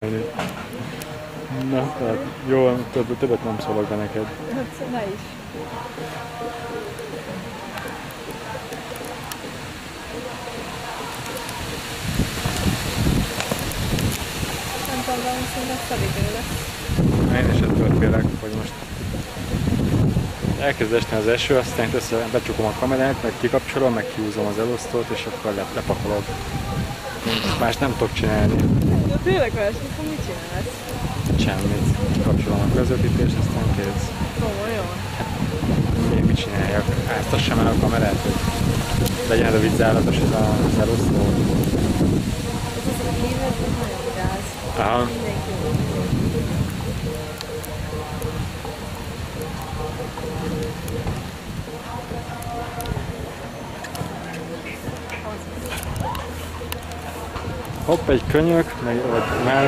Na, tehát jó, többet nem szólok be neked. Hát ne is. Nem tudom, valószínűleg felidő lesz. Én is ettől félek, hogy most elkezd esni az eső, aztán becsukom a kamerát, meg kikapcsolom, meg kihúzom az elosztót, és akkor lepakolok. Más nem tudok csinálni. De tényleg más, akkor mit csinálsz? Semmit. Kikapcsolom a közvetítést, aztán kész. Komolyan? Én mit csináljak? Áztassam el a kamerát, hogy legyen rövidzálatos ez az elosztó. Ez az a hívet, hogy nagyon gáz. Aha. Mindenki Hopp, egy könyök, meg vagy már